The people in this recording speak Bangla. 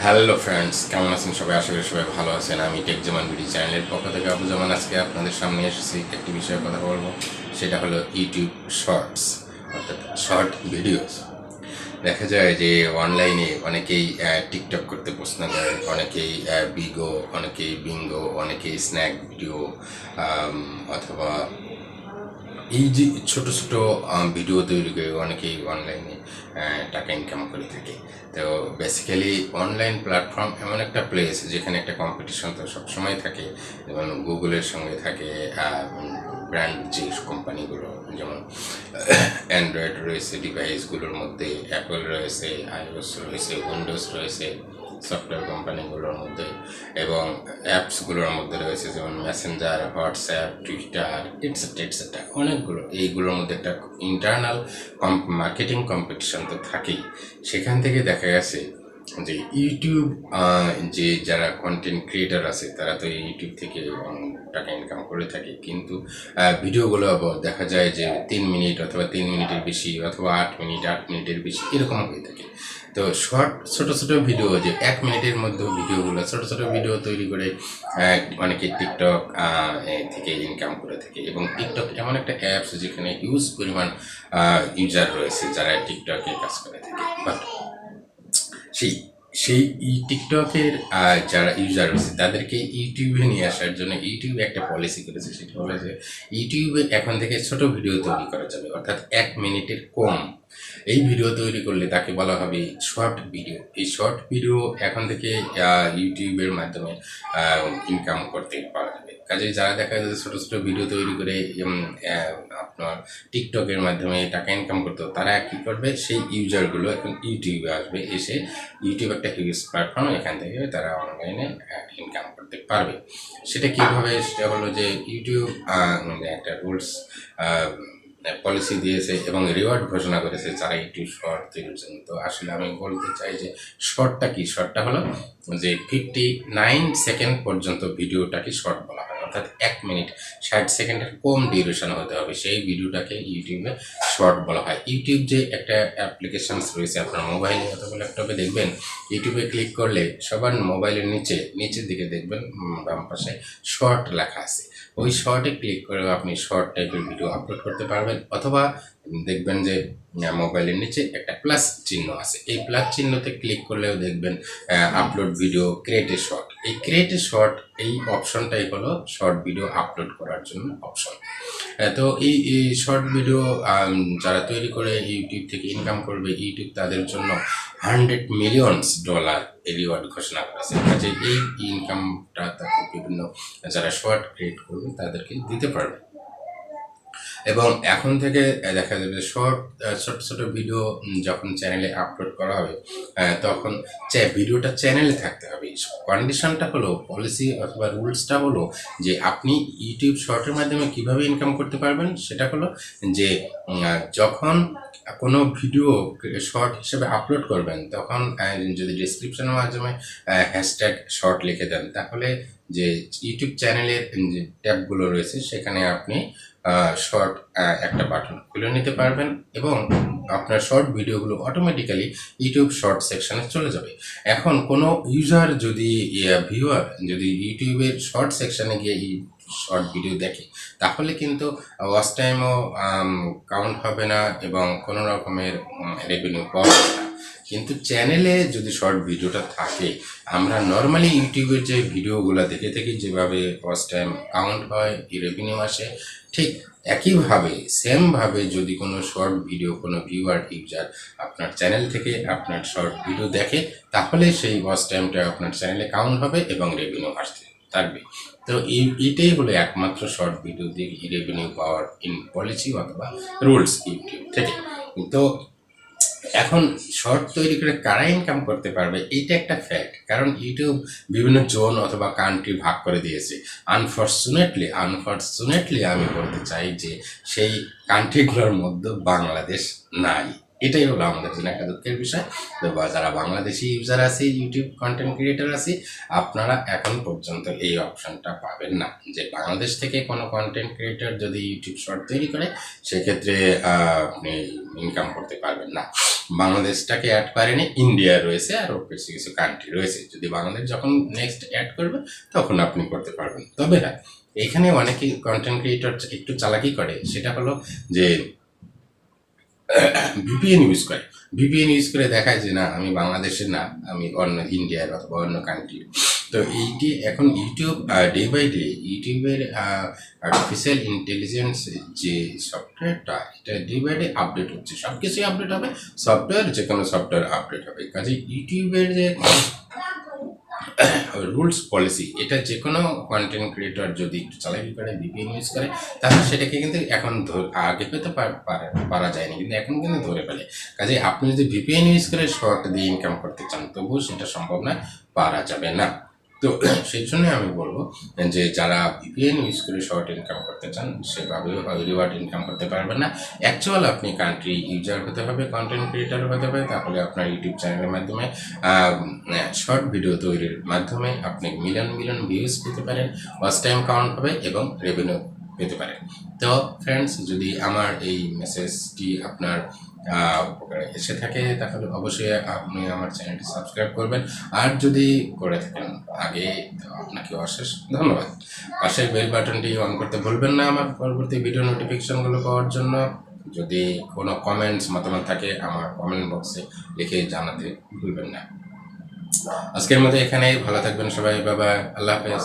হ্যালো ফ্রেন্ডস, কেমন আছেন সবাই? আশা করি সবাই ভালো আছেন। আমি টেক জামান ভিডিও চ্যানেলের পক্ষ থেকে আবু জামান আজকে আপনাদের সামনে এসেছি একটি বিষয়ে কথা বলবো। সেটা হলো ইউটিউব শর্টস, অর্থাৎ শর্ট ভিডিওস। দেখা যায় যে অনলাইনে অনেকেই টিকটক করতে পছন্দ করে, অনেকেই বিগো, অনেকেই বিঙ্গো, অনেকেই স্ন্যাক ভিডিও, অথবা এই যে ছোট ছোট ভিডিও তৈরি করে অনেকেই অনলাইনে টাকা ইনকাম করে থাকে। তো বেসিক্যালি অনলাইন প্ল্যাটফর্ম এমন একটা প্লেস যেখানে একটা কম্পিটিশন তো সবসময় থাকে। যেমন গুগলের সঙ্গে থাকে ব্র্যান্ড যে কোম্পানিগুলো, যেমন অ্যান্ড্রয়েড রয়েছে ডিভাইসগুলোর মধ্যে, অ্যাপল রয়েছে, আইওএস রয়েছে, উইন্ডোজ রয়েছে সফটওয়্যার কোম্পানিগুলোর মধ্যে, এবং অ্যাপসগুলোর মধ্যে রয়েছে যেমন Messenger, WhatsApp, Twitter, etcetera etcetera অনেকগুলো। এইগুলোর মধ্যে একটা ইন্টারনাল মার্কেটিং কম্পিটিশন তো থাকেই। সেখান থেকে দেখা গেছে যে ইউটিউব, যে যারা কন্টেন্ট ক্রিয়েটার আছে তারা তো ইউটিউব থেকে টাকা ইনকাম করে থাকে, কিন্তু ভিডিওগুলো আবার দেখা যায় যে 3 মিনিট অথবা 3 মিনিটের বেশি, অথবা 8 মিনিট 8 মিনিটের বেশি এরকম হয়ে থাকে। তো শর্ট ছোট ছোট ভিডিও, যে 1 মিনিটের মধ্যে ভিডিওগুলো ছোট ছোট ভিডিও তৈরি করে অনেকে টিকটক থেকে ইনকাম করে থাকে। এবং টিকটক এমন একটা অ্যাপস যেখানে হিউজ পরিমাণ ইউজার রয়েছে যারা টিকটকে কাজ করে থাকে। বাট সেই সেই টিকটকের যারা ইউজার রয়েছে তাদেরকে ইউটিউবে নিয়ে আসার জন্য ইউটিউবে একটা পলিসি করেছে। সেটা হলো যে ইউটিউবে এখন থেকে ছোট ভিডিও তৈরি করা যাবে, অর্থাৎ 1 মিনিটের কম। এই ভিডিও তৈরি করলে তাকে বলা হবে শর্ট ভিডিও। এই শর্ট ভিডিও এখন থেকে ইউটিউবের মাধ্যমে ইনকাম করতে পারা যাবে। কাজেই যারা দেখা যায় ছোট ছোট ভিডিও তৈরি করে আপনার টিকটকের মাধ্যমে টাকা ইনকাম করতো, তারা কী করবে, সেই ইউজারগুলো এখন ইউটিউবে আসবে, এসে ইউটিউব একটা হিউজ প্ল্যাটফর্ম, এখান থেকে তারা অনলাইনে ইনকাম করতে পারবে। সেটা কীভাবে? সেটা হলো যে ইউটিউব একটা রুলস পলিসি দিয়েছে এবং রিওয়ার্ড ঘোষণা করেছে যারা ইউটিউব শর্ট তৈরির জন্য। তো আসলে আমি বলতে চাই যে শর্টটা কি? শর্টটা হলো যে 59 সেকেন্ড পর্যন্ত ভিডিওটাকে শর্ট বলা হয়, অর্থাৎ 1 মিনিট 60 সেকেন্ডের কম ডিউরেশন হতে হবে, সেই ভিডিওটাকে ইউটিউবে শর্ট বলা হয়। ইউটিউব যে একটা অ্যাপ্লিকেশনস রয়েছে, আপনার মোবাইলে অথবা ল্যাপটপে দেখবেন, ইউটিউবে ক্লিক করলে সবার মোবাইলের নিচের দিকে দেখবেন বাম পাশে শর্ট লেখা আছে। ওই শর্টে ক্লিক করে আপনি শর্ট টাইপের ভিডিও আপলোড করতে পারবেন, অথবা দেখবেন যে মোবাইলের নিচে একটা প্লাস চিহ্ন আছে, এই প্লাস চিহ্নতে ক্লিক করলেও দেখবেন upload video, create a short. এই ক্রিয়েট এ শর্ট, এই অপশনটাই হলো শর্ট ভিডিও আপলোড করার জন্য অপশন। তো এই শর্ট ভিডিও যারা তৈরি করে ইউটিউব থেকে ইনকাম করবে, ইউটিউব তাদের জন্য $100 মিলিয়ন রিওয়ার্ড ঘোষণা করেছে। কাজে এই ইনকামটা তাদের বিভিন্ন যারা শর্ট ক্রিয়েট করবে তাদেরকে দিতে পারবে। এবং এখন থেকে দেখা যাবে শর্ট ছোট ছোট ভিডিও যখন চ্যানেলে আপলোড করা হবে, তখন ভিডিওটা চ্যানেলে থাকতে হবে। কন্ডিশনটা হলো, পলিসি অথবা রুলসটা হলো যে আপনি ইউটিউব শর্টের মাধ্যমে কিভাবে ইনকাম করতে পারবেন, সেটা হলো যে যখন কোনো ভিডিও শর্ট হিসেবে আপলোড করবেন, তখন যদি ডিসক্রিপশনের মাধ্যমে হ্যাশট্যাগ শর্ট লিখে দেন, তাহলে যে ইউটিউব চ্যানেলের যে ট্যাবগুলো রয়েছে সেখানে আপনি শর্ট একটা বাটন খুলে নিতে পারবেন, এবং আপনার শর্ট ভিডিওগুলো অটোমেটিক্যালি ইউটিউব শর্ট সেকশনে চলে যাবে। এখন কোনো ইউজার যদি ভিউয়ার যদি ইউটিউবের শর্ট সেকশনে গিয়ে এই শর্ট ভিডিও দেখে, তাহলে কিন্তু ওয়াচ টাইমও কাউন্ট হবে না এবং কোনো রকমের রেভিনিউ পাওয়া যাবে না। কিন্তু চ্যানেলে যদি শর্ট ভিডিওটা থাকে, আমরা নর্মালি ইউটিউবের যে ভিডিওগুলো দেখে থাকি, যেভাবে ওয়াচ টাইম কাউন্ট হয়, রেভিনিউ আসে, ঠিক একইভাবে সেমভাবে যদি কোনো শর্ট ভিডিও কোনো ভিউয়ার ইউজার আপনার চ্যানেল থেকে আপনার শর্ট ভিডিও দেখে, তাহলে সেই ওয়াচ টাইমটা আপনার চ্যানেলে কাউন্ট হবে এবং রেভিনিউ আসতে থাকবে। তো এইটাই হলো একমাত্র শর্ট ভিডিও দিয়ে রেভিনিউ পাওয়ার পলিসি অথবা রুলস ইউটিউব থেকে। তো এখন শর্ট তৈরি করে কারা ইনকাম করতে পারবে, এইটা একটা ফ্যাক্ট। কারণ ইউটিউব বিভিন্ন জোন অথবা কান্ট্রি ভাগ করে দিয়েছে। আনফর্চুনেটলি আমি বলতে চাই যে সেই কান্ট্রিগুলোর মধ্যে বাংলাদেশ নাই। এটাই হলো আমাদের জন্য একটা দুঃখের বিষয়। তো যারা বাংলাদেশি ইউজার আছে, ইউটিউব কন্টেন্ট ক্রিয়েটর আছে, আপনারা এখন পর্যন্ত এই অপশনটা পাবেন না যে বাংলাদেশ থেকে কোনো কন্টেন্ট ক্রিয়েটর যদি ইউটিউব শর্ট তৈরি করে সেক্ষেত্রে আপনি ইনকাম করতে পারবেন না। বাংলাদেশটাকে অ্যাড করেনি, ইন্ডিয়া রয়েছে আর কিছু কিছু কান্ট্রি রয়েছে। যদি বাংলাদেশ যখন নেক্সট অ্যাড করবে তখন আপনি করতে পারবেন। তবে হ্যাঁ, এখানে অনেকেই কন্টেন্ট ক্রিয়েটর একটু চালাকি করে, সেটা হলো যে ভিপিএন ইউজ করে। ভিপিএন ইউজ করে দেখায় যে না আমি বাংলাদেশের না, আমি অন্য ইন্ডিয়ার অথবা অন্য কান্ট্রির। তো এইটি এখন ইউটিউব ডে বাই ডে ইউটিউবের আর্টিফিশিয়াল ইন্টেলিজেন্স যে সফটওয়্যারটা, এটা ডে বাই ডে আপডেট হচ্ছে। সব কিছুই আপডেট হবে, সফটওয়্যার যে কোনো সফটওয়্যার আপডেট হবে। কাজে ইউটিউবের যে রুলস পলিসি, এটা যে কোনো কন্টেন্ট ক্রিয়েটর যদি একটু চালাকি করে ভিপিএন ইউজ করে তাহলে সেটাকে কিন্তু এখন আগে হয়তো পারা যায়নি, কিন্তু এখন কিন্তু ধরে ফেলে। কাজে আপনি যদি ভিপিএন ইউজ করে শর্ট দিয়ে ইনকাম করতে চান তবুও সেটা সম্ভব না, পারা যাবে না। তো সেই জন্য আমি বলবো যে যারা ভিপিএন ইউজ করে শর্ট ইনকাম করতে চান সেভাবে রিওয়ার্ড ইনকাম করতে পারবেন না। অ্যাকচুয়াল আপনি কান্ট্রি ইউজার হতে হবে, কন্টেন্ট ক্রিয়েটার হতে হবে, তাহলে আপনার ইউটিউব চ্যানেলের মাধ্যমে শর্ট ভিডিও তৈরির মাধ্যমে আপনি মিলিয়ন মিলিয়ন ভিউজ পেতে পারেন, ওয়াচ টাইম কাউন্ট হবে এবং রেভিনিউ পেতে পারেন। তো ফ্রেন্ডস, যদি আমার এই মেসেজটি আপনার উপকারে এসে থাকে তাহলে অবশ্যই আপনি আমার চ্যানেলটি সাবস্ক্রাইব করবেন। আর যদি করে থাকেন আগে, তো আপনাকে অশেষ ধন্যবাদ। পাশের বেল বাটনটি অন করতে ভুলবেন না আমার পরবর্তী ভিডিও নোটিফিকেশনগুলো পাওয়ার জন্য। যদি কোনো কমেন্টস মতামত থাকে আমার কমেন্ট বক্সে লিখে জানাতে ভুলবেন না। আজকের মতো এখানে, ভালো থাকবেন সবাই, বাবা, আল্লাহ হাফেজ।